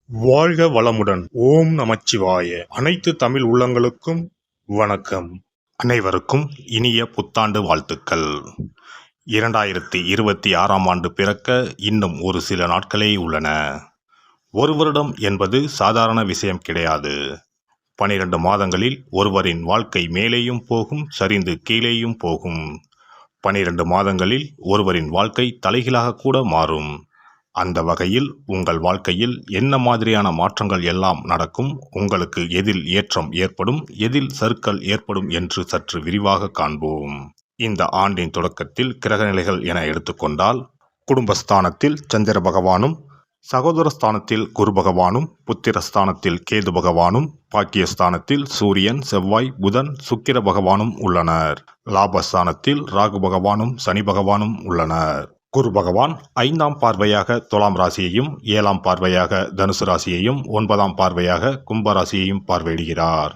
வாழ்க வளமுடன். ஓம் நமச்சிவாய. அனைத்து தமிழ் உள்ளங்களுக்கும் வணக்கம். அனைவருக்கும் இனிய புத்தாண்டு வாழ்த்துக்கள். 2026ஆம் ஆண்டு பிறக்க இன்னும் ஒரு சில நாட்களே உள்ளன. ஒரு வருடம் என்பது சாதாரண விஷயம் கிடையாது. 12 மாதங்களில் ஒருவரின் வாழ்க்கை மேலேயும் போகும், சரிந்து கீழேயும் போகும். 12 மாதங்களில் ஒருவரின் வாழ்க்கை தலைகீழாக கூட மாறும். அந்த வகையில் உங்கள் வாழ்க்கையில் என்ன மாதிரியான மாற்றங்கள் எல்லாம் நடக்கும், உங்களுக்கு எதில் ஏற்றம் ஏற்படும், எதில் சறுக்கல் ஏற்படும் என்று சற்று விரிவாக காண்போம். இந்த ஆண்டின் தொடக்கத்தில் கிரகநிலைகள் என எடுத்துக்கொண்டால், குடும்பஸ்தானத்தில் சந்திர பகவானும், சகோதரஸ்தானத்தில் குரு பகவானும், புத்திரஸ்தானத்தில் கேது பகவானும், பாக்கியஸ்தானத்தில் சூரியன், செவ்வாய், புதன், சுக்கிர பகவானும் உள்ளனர். லாபஸ்தானத்தில் ராகு பகவானும் சனி பகவானும் உள்ளனர். குரு பகவான் 5ஆம் பார்வையாக துலாம் ராசியையும், 7ஆம் பார்வையாக தனுசு ராசியையும், 9ஆம் பார்வையாக கும்ப ராசியையும் பார்வையிடுகிறார்.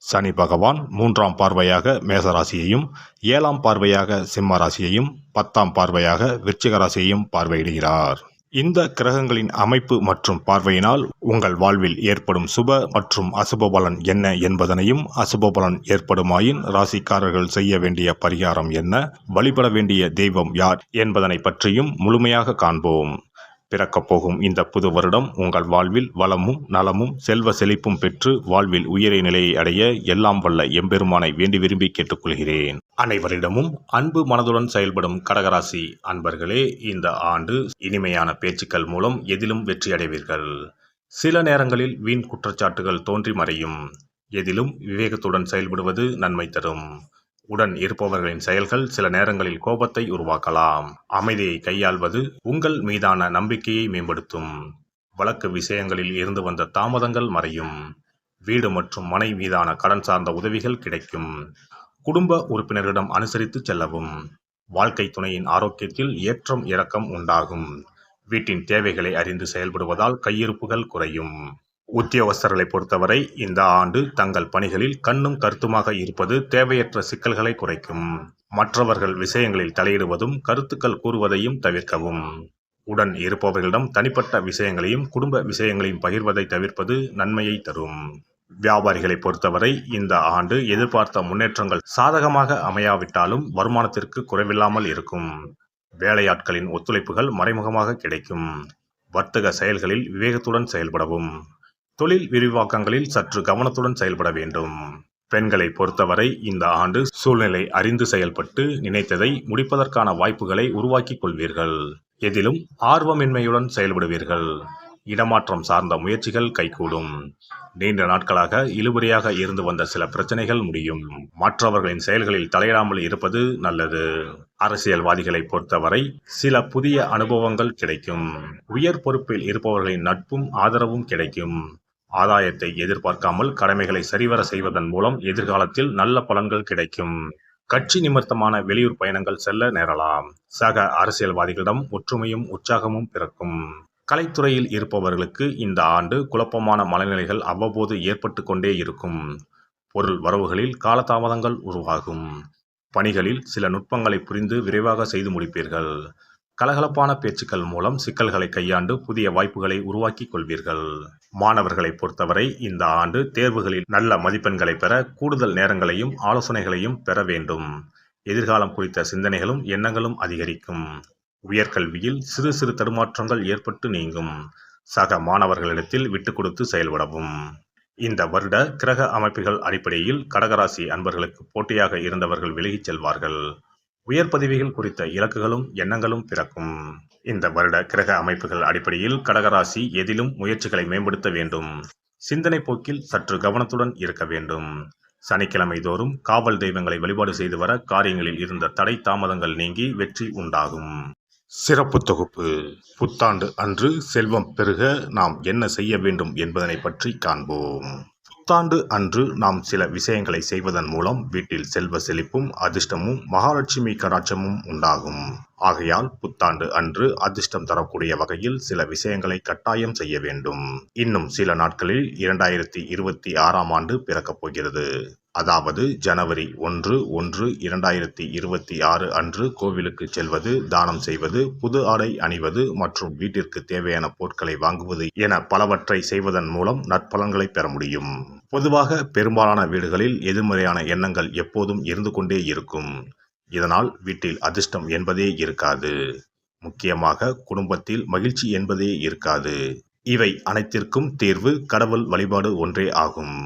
சனி பகவான் 3ஆம் பார்வையாக மேச ராசியையும், 7ஆம் பார்வையாக சிம்ம ராசியையும், 10ஆம் பார்வையாக விருச்சிக ராசியையும் பார்வையிடுகிறார். இந்த கிரகங்களின் அமைப்பு மற்றும் பார்வையினால் உங்கள் வாழ்வில் ஏற்படும் சுப மற்றும் அசுப பலன் என்ன என்பதனையும், அசுப பலன் ஏற்படுமாயின் ராசிக்காரர்கள் செய்ய வேண்டிய பரிகாரம் என்ன, வழிபட வேண்டிய தெய்வம் யார் என்பதனை பற்றியும் முழுமையாக காண்போம். பிறக்கப் போகும் இந்த புது வருடம் உங்கள் வாழ்வில் வளமும் நலமும் செல்வ செழிப்பும் பெற்று வாழ்வில் உயரிய நிலையை அடைய எல்லாம் வல்ல எம்பெருமானை வேண்டி விரும்பி கேட்டுக்கொள்கிறேன். அனைவரிடமும் அன்பு மனதுடன் செயல்படும் கடகராசி அன்பர்களே, இந்த ஆண்டு இனிமையான பேச்சுக்கள் மூலம் எதிலும் வெற்றி அடைவீர்கள். சில நேரங்களில் வீண் குற்றச்சாட்டுகள் தோன்றி மறையும். எதிலும் விவேகத்துடன் செயல்படுவது நன்மை தரும். உடன் இருப்பவர்களின் செயல்கள் சில நேரங்களில் கோபத்தை உருவாக்கலாம். அமைதியை கையாள்வது உங்கள் மீதான நம்பிக்கையை மேம்படுத்தும். வழக்கு விஷயங்களில் இருந்து வந்த தாமதங்கள் மறையும். வீடு மற்றும் மனை மீதான கடன் சார்ந்த உதவிகள் கிடைக்கும். குடும்ப உறுப்பினர்களிடம் அனுசரித்து செல்லவும். வாழ்க்கை துணையின் ஆரோக்கியத்தில் ஏற்றம் இறக்கம் உண்டாகும். வீட்டின் தேவைகளை அறிந்து செயல்படுவதால் கையிருப்புகள் குறையும். உத்தியோகஸ்தர்களை பொறுத்தவரை இந்த ஆண்டு தங்கள் பணிகளில் கண்ணும் கருத்துமாக இருப்பது தேவையற்ற சிக்கல்களை குறைக்கும். மற்றவர்கள் விஷயங்களில் தலையிடுவதும் கருத்துக்கள் கூறுவதையும் தவிர்க்கவும். உடன் இருப்பவர்களிடம் தனிப்பட்ட விஷயங்களையும் குடும்ப விஷயங்களையும் பகிர்வதை தவிர்ப்பது நன்மையை தரும். வியாபாரிகளை பொறுத்தவரை இந்த ஆண்டு எதிர்பார்த்த முன்னேற்றங்கள் சாதகமாக அமையாவிட்டாலும் வருமானத்திற்கு குறைவில்லாமல் இருக்கும். வேலையாட்களின் ஒத்துழைப்புகள் மறைமுகமாக கிடைக்கும். வர்த்தக செயல்களில் விவேகத்துடன் செயல்படவும். தொழில் விரிவாக்கங்களில் சற்று கவனத்துடன் செயல்பட வேண்டும். பெண்களை பொறுத்தவரை இந்த ஆண்டு சூழ்நிலை அறிந்து செயல்பட்டு நினைத்ததை முடிப்பதற்கான வாய்ப்புகளை உருவாக்கிக் கொள்வீர்கள். எதிலும் ஆர்வமின்மையுடன் செயல்படுவீர்கள். இடமாற்றம் சார்ந்த முயற்சிகள் கைகூடும். நீண்ட நாட்களாக இழுபறியாக இருந்து வந்த சில பிரச்சனைகள் முடியும். மற்றவர்களின் செயல்களில் தலையிடாமல் இருப்பது நல்லது. அரசியல்வாதிகளை பொறுத்தவரை சில புதிய அனுபவங்கள் கிடைக்கும். உயர் பொறுப்பில் இருப்பவர்களின் நட்பும் ஆதரவும் கிடைக்கும். ஆதாயத்தை எதிர்பார்க்காமல் கடமைகளை சரிவர செய்வதன் மூலம் எதிர்காலத்தில் நல்ல பலன்கள் கிடைக்கும். கட்சி நிமித்தமான வெளியூர் பயணங்கள் செல்ல நேரலாம். சக அரசியல்வாதிகளிடம் ஒற்றுமையும் உற்சாகமும் பிறக்கும். கலைத்துறையில் இருப்பவர்களுக்கு இந்த ஆண்டு குழப்பமான மனநிலைகள் அவ்வப்போது ஏற்பட்டு கொண்டே இருக்கும். பொருள் வரவுகளில் காலதாமதங்கள் உருவாகும். பணிகளில் சில நுட்பங்களை புரிந்து விரைவாக செய்து முடிப்பீர்கள். கலகலப்பான பேச்சுக்கள் மூலம் சிக்கல்களை கையாண்டு புதிய வாய்ப்புகளை உருவாக்கிக் கொள்வீர்கள். மாணவர்களை பொறுத்தவரை இந்த ஆண்டு தேர்வுகளில் நல்ல மதிப்பெண்களை பெற கூடுதல் நேரங்களையும் ஆலோசனைகளையும் பெற வேண்டும். எதிர்காலம் குறித்த சிந்தனைகளும் எண்ணங்களும் அதிகரிக்கும். உயர்கல்வியில் சிறு சிறு தடுமாற்றங்கள் ஏற்பட்டு நீங்கும். சக மாணவர்களிடத்தில் விட்டுக் கொடுத்து செயல்படவும். இந்த வருட கிரக அமைப்புகள் அடிப்படையில் கடகராசி அன்பர்களுக்கு போட்டியாக இருந்தவர்கள் விலகிச் செல்வார்கள். உயர் பதவிகள் குறித்த இலக்குகளும் எண்ணங்களும் பிறக்கும். இந்த வருட கிரக அமைப்புகள் அடிப்படையில் கடகராசி எதிலும் முயற்சிகளை மேம்படுத்த வேண்டும். சிந்தனை போக்கில் சற்று கவனத்துடன் இருக்க வேண்டும். சனிக்கிழமை தோறும் காவல் தெய்வங்களை வழிபாடு செய்து வர காரியங்களில் இருந்த தடை தாமதங்கள் நீங்கி வெற்றி உண்டாகும். சிறப்பு தொகுப்பு. புத்தாண்டு அன்று செல்வம் பெருக நாம் என்ன செய்ய வேண்டும் என்பதனை பற்றி காண்போம். புத்தாண்டு அன்று நாம் சில விஷயங்களை செய்வதன் மூலம் வீட்டில் செல்வ செழிப்பும் அதிர்ஷ்டமும் மகாலட்சுமி கடாட்சமும் உண்டாகும். ஆகையால் புத்தாண்டு அன்று அதிர்ஷ்டம் தரக்கூடிய வகையில் சில விஷயங்களை கட்டாயம் செய்ய வேண்டும். இன்னும் சில நாட்களில் 2026ஆம் ஆண்டு பிறக்கப் போகிறது. அதாவது ஜனவரி 1/1/2026 அன்று கோவிலுக்கு செல்வது, தானம் செய்வது, புது ஆடை அணிவது மற்றும் வீட்டிற்கு தேவையான பொருட்களை வாங்குவது என பலவற்றை செய்வதன் மூலம் நற்பலன்களை பெற முடியும். பொதுவாக பெரும்பாலான வீடுகளில் எதிர்மறையான எண்ணங்கள் எப்போதும் இருந்து கொண்டே இருக்கும். இதனால் வீட்டில் அதிர்ஷ்டம் என்பதே இருக்காது. முக்கியமாக குடும்பத்தில் மகிழ்ச்சி என்பதே இருக்காது. இவை அனைத்திற்கும் தீர்வு கடவுள் வழிபாடு ஒன்றே ஆகும்.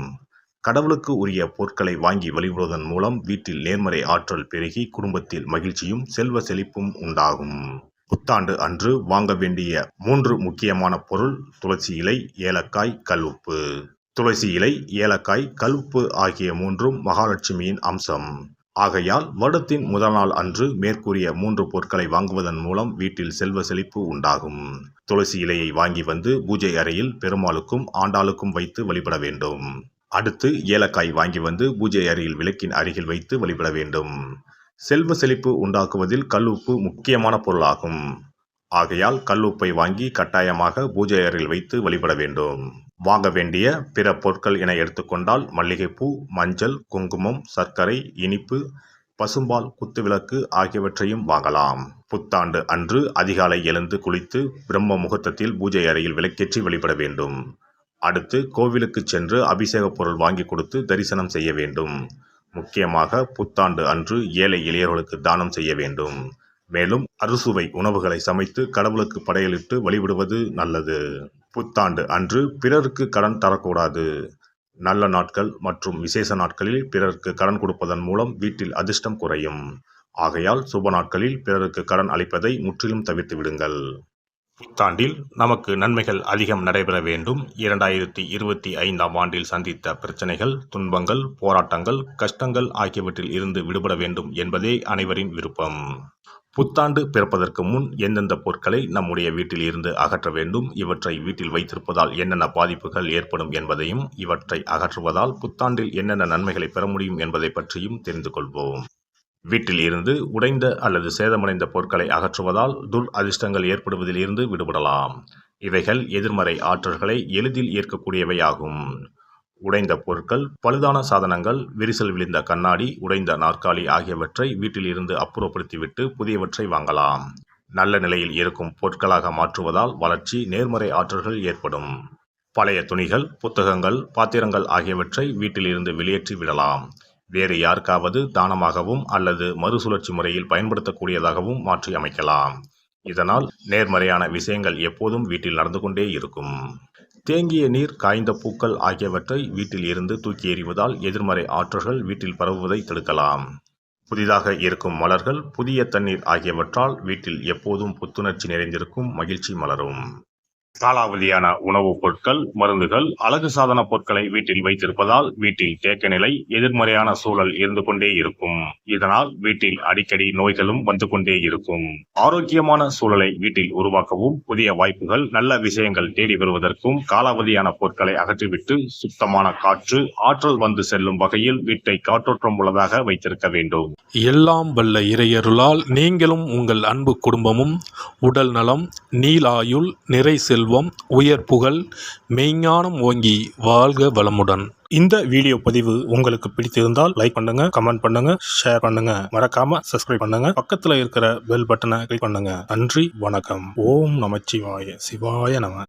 கடவுளுக்கு உரிய பொருட்களை வாங்கி வழிபடுவதன் மூலம் வீட்டில் நேர்மறை ஆற்றல் பெருகி குடும்பத்தில் மகிழ்ச்சியும் செல்வ செழிப்பும் உண்டாகும். புத்தாண்டு அன்று வாங்க வேண்டிய 3 முக்கியமான பொருள்: துளசி இலை, ஏலக்காய், கல்உப்பு. துளசி இலை, ஏலக்காய், கல்உப்பு ஆகிய 3ம் மகாலட்சுமியின் அம்சம். ஆகையால் வருடத்தின் முதல் நாள் அன்று மேற்கூறிய 3 பொருட்களை வாங்குவதன் மூலம் வீட்டில் செல்வ செழிப்பு உண்டாகும். துளசி இலையை வாங்கி வந்து பூஜை அறையில் பெருமாளுக்கும் ஆண்டாளுக்கும் வைத்து வழிபட வேண்டும். அடுத்து ஏலக்காய் வாங்கி வந்து பூஜை அறையில் விளக்கின் அருகில் வைத்து வழிபட வேண்டும். செல்வ செழிப்பு உண்டாக்குவதில் கல்உப்பு முக்கியமான பொருளாகும். ஆகையால் கல்உப்பை வாங்கி கட்டாயமாக பூஜை அறையில் வைத்து வழிபட வேண்டும். வாங்க வேண்டிய பிற பொருட்கள் என எடுத்துக்கொண்டால் மல்லிகைப்பூ, மஞ்சள், குங்குமம், சர்க்கரை, இனிப்பு, பசும்பால், குத்துவிளக்கு ஆகியவற்றையும் வாங்கலாம். புத்தாண்டு அன்று அதிகாலை எழுந்து குளித்து பிரம்ம முகூர்த்தத்தில் பூஜை அறையில் விளக்கேற்றி வழிபட வேண்டும். அடுத்து கோவிலுக்கு சென்று அபிஷேக பொருள் வாங்கி கொடுத்து தரிசனம் செய்ய வேண்டும். முக்கியமாக புத்தாண்டு அன்று ஏழை எளியவர்களுக்கு தானம் செய்ய வேண்டும். மேலும் அறுசுவை உணவுகளை சமைத்து கடவுளுக்கு படையலிட்டு வழிபடுவது நல்லது. புத்தாண்டு அன்று பிறருக்கு கடன் தரக்கூடாது. நல்ல நாட்கள் மற்றும் விசேஷ நாட்களில் பிறருக்கு கடன் கொடுப்பதன் மூலம் வீட்டில் அதிர்ஷ்டம் குறையும். ஆகையால் சுப நாட்களில் பிறருக்கு கடன் அளிப்பதை முற்றிலும் தவிர்த்து விடுங்கள். புத்தாண்டில் நமக்கு நன்மைகள் அதிகம் நடைபெற வேண்டும். 2025ஆம் ஆண்டில் சந்தித்த பிரச்சனைகள், துன்பங்கள், போராட்டங்கள், கஷ்டங்கள் ஆகியவற்றில் இருந்து விடுபட வேண்டும் என்பதே அனைவரின் விருப்பம். புத்தாண்டு பிறப்பதற்கு முன் எந்தெந்த பொருட்களை நம்முடைய வீட்டில் இருந்து அகற்ற வேண்டும், இவற்றை வீட்டில் வைத்திருப்பதால் என்னென்ன பாதிப்புகள் ஏற்படும் என்பதையும், இவற்றை அகற்றுவதால் புத்தாண்டில் என்னென்ன நன்மைகளை பெற முடியும் என்பதை பற்றியும் தெரிந்து கொள்வோம். வீட்டில் இருந்து உடைந்த அல்லது சேதமடைந்த பொருட்களை அகற்றுவதால் அதிர்ஷ்டங்கள் ஏற்படுவதில் இருந்து விடுபடலாம். இவைகள் எதிர்மறை ஆற்றல்களை எளிதில் ஏற்கக்கூடியவையாகும். உடைந்த பொருட்கள், பழுதான சாதனங்கள், விரிசல் விழுந்த கண்ணாடி, உடைந்த நாற்காலி ஆகியவற்றை வீட்டில் இருந்து அப்புறப்படுத்திவிட்டு புதியவற்றை வாங்கலாம். நல்ல நிலையில் இருக்கும் பொருட்களாக மாற்றுவதால் வளர்ச்சி, நேர்மறை ஆற்றல்கள் ஏற்படும். பழைய துணிகள், புத்தகங்கள், பாத்திரங்கள் ஆகியவற்றை வீட்டில் இருந்து வெளியேற்றி விடலாம். வேறு யாருக்காவது தானமாகவும் அல்லது மறுசுழற்சி முறையில் பயன்படுத்தக்கூடியதாகவும் மாற்றி அமைக்கலாம். இதனால் நேர்மறையான விஷயங்கள் எப்போதும் வீட்டில் நடந்து கொண்டே இருக்கும். தேங்கிய நீர், காய்ந்த பூக்கள் ஆகியவற்றை வீட்டில் இருந்து தூக்கி எறிவதால் எதிர்மறை ஆற்றல்கள் வீட்டில் பரவுவதை தடுக்கலாம். புதிதாக இருக்கும் மலர்கள், புதிய தண்ணீர் ஆகியவற்றால் வீட்டில் எப்போதும் புத்துணர்ச்சி நிறைந்திருக்கும், மகிழ்ச்சி மலரும். காலாவதியான உணவுப் பொருட்கள், மருந்துகள், அழகு சாதன பொருட்களை வீட்டில் வைத்திருப்பதால் வீட்டில் தேக்க நிலை, எதிர்மறையான சூழல் இருந்து கொண்டே இருக்கும். இதனால் வீட்டில் அடிக்கடி நோய்களும் வந்து கொண்டே இருக்கும். ஆரோக்கியமான சூழலை வீட்டில் உருவாக்கவும், புதிய வாய்ப்புகள், நல்ல விஷயங்கள் தேடி வருவதற்கும் காலாவதியான பொருட்களை அகற்றிவிட்டு சுத்தமான காற்று, ஆற்றல் வந்து செல்லும் வகையில் வீட்டை காற்றோட்டம் உள்ளதாக வைத்திருக்க வேண்டும். எல்லாம் வல்ல இறையருளால் நீங்களும் உங்கள் அன்பு குடும்பமும் உடல் நலம், நீலாயுள், நிறை செல்வம், உயர் புகழ், மெய்ஞானம் ஓங்கி வாழ்க வளமுடன். இந்த வீடியோ பதிவு உங்களுக்கு பிடித்திருந்தால் லைக் பண்ணுங்க, கமெண்ட் பண்ணுங்க, ஷேர் பண்ணுங்க, மறக்காம சப்ஸ்கிரைப் பண்ணுங்க, பக்கத்துல இருக்கிற பெல் பட்டனை கிளிக் பண்ணுங்க. நன்றி, வணக்கம். ஓம் நமச்சிவாய. சிவாய நம.